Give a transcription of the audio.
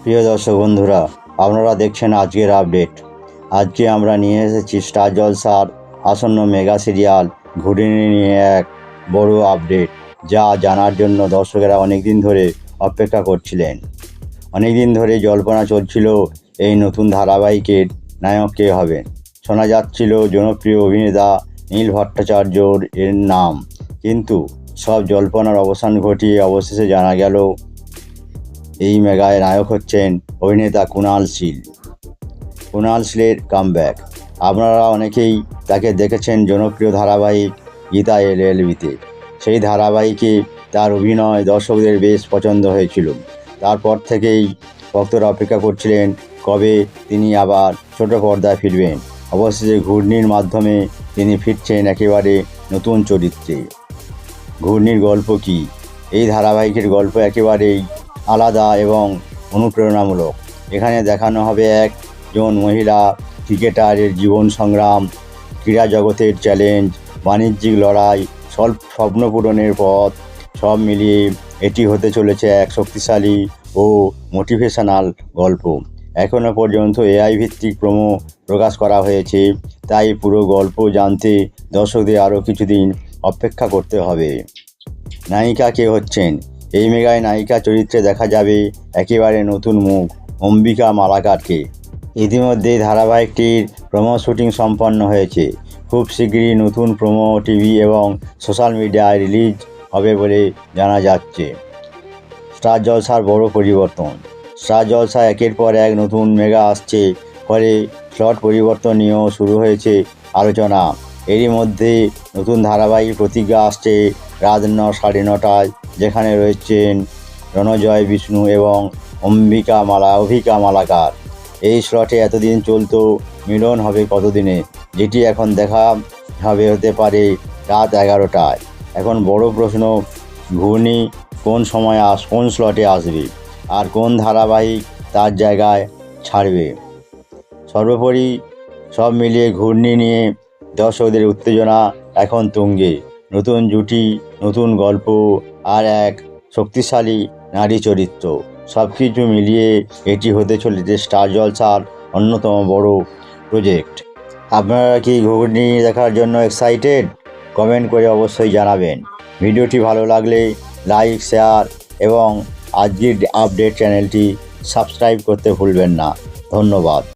প্রিয় দর্শক বন্ধুরা, আপনারা দেখছেন আজকের আপডেট। আজকে আমরা নিয়ে এসেছি স্টার জলসার আসন্ন মেগা সিরিয়াল ঘুরিয়ে নিয়ে এক বড় আপডেট, যা জানার জন্য দর্শকেরা অনেক দিন ধরে অপেক্ষা করছিলেন। অনেক দিন ধরে জল্পনা চলছিল এই নতুন ধারাবাহিকের নায়ক কে হবেন। শোনা যাচ্ছিল জনপ্রিয় অভিনেতা নীল ভট্টাচার্যর এর নাম, কিন্তু সব জল্পনার অবসান ঘটিয়ে অবশেষে জানা গেল এই মেগায় নায়ক হচ্ছেন অভিনেতা কুণাল শীল। কুণাল শীলের কামব্যাক। আপনারা অনেকেই তাকে দেখেছেন জনপ্রিয় ধারাবাহিক গীতা এলএলবিতে। সেই ধারাবাহিকে তার অভিনয় দর্শকদের বেশ পছন্দ হয়েছিল। তারপর থেকেই ভক্তরা অপেক্ষা করছিলেন কবে তিনি আবার ছোট পর্দায় ফিরবেন। অবশেষে ঘূর্ণির মাধ্যমে তিনি ফিরছেন একেবারে নতুন চরিত্রে। ঘূর্ণির গল্প কী? এই ধারাবাহিকের গল্প একেবারেই আলাদা এবং অনুপ্রেরণামূলক। এখানে দেখানো হবে একজন মহিলা ক্রিকেটারের জীবন সংগ্রাম, ক্রীড়া জগতের চ্যালেঞ্জ, বাণিজ্যিক লড়াই, স্বপ্ন পূরণের পথ। সব মিলিয়ে এটি হতে চলেছে এক শক্তিশালী ও মোটিভেশনাল গল্প। এখনও পর্যন্ত এআই ভিত্তিক প্রোমো প্রকাশ করা হয়েছে, তাই পুরো গল্প জানতে দর্শকদের আরও কিছুদিন অপেক্ষা করতে হবে। নায়িকা কে হচ্ছেন? এই মেগায় নায়িকা চরিত্রে দেখা যাবে একেবারে নতুন মুখ, অম্বিকা মালাকারকে। ইতিমধ্যেই ধারাবাহিকটির প্রোমো শুটিং সম্পন্ন হয়েছে। খুব শীঘ্রই নতুন প্রোমো টিভি এবং সোশ্যাল মিডিয়ায় রিলিজ হবে বলে জানা যাচ্ছে। স্টার জলসার বড় পরিবর্তন। স্টার জলসা একের পর এক নতুন মেগা আসছে, ফলে স্লট পরিবর্তন নিয়েও শুরু হয়েছে আলোচনা। এরই মধ্যে নতুন ধারাবাহিক প্রতিজ্ঞা আসছে রাত 9:30টায়, যেখানে রয়েছেন রণজয় বিষ্ণু এবং অভিকা মালাকার। এই স্লটে এতদিন চলতো মিলন হবে কতদিনে, যেটি এখন দেখা হতে পারে রাত 11টায়। এখন বড় প্রশ্ন, ঘূর্ণি কোন স্লটে আসবে আর কোন ধারাবাহিক তার জায়গায় ছাড়বে। সর্বোপরি সব মিলিয়ে ঘূর্ণি নিয়ে দর্শকদের উত্তেজনা এখন তুঙ্গে। নতুন জুটি, নতুন গল্প আর এক শক্তিশালী নারী চরিত্র, সব কিছু মিলিয়ে এটি হতে চলেছে স্টার জলসার অন্যতম বড় প্রজেক্ট। আপনারা কি ঘূর্ণি দেখার জন্য এক্সাইটেড? কমেন্ট করে অবশ্যই জানাবেন। ভিডিওটি ভালো লাগলে লাইক, শেয়ার এবং আজকের আপডেট চ্যানেলটি সাবস্ক্রাইব করতে ভুলবেন না। ধন্যবাদ।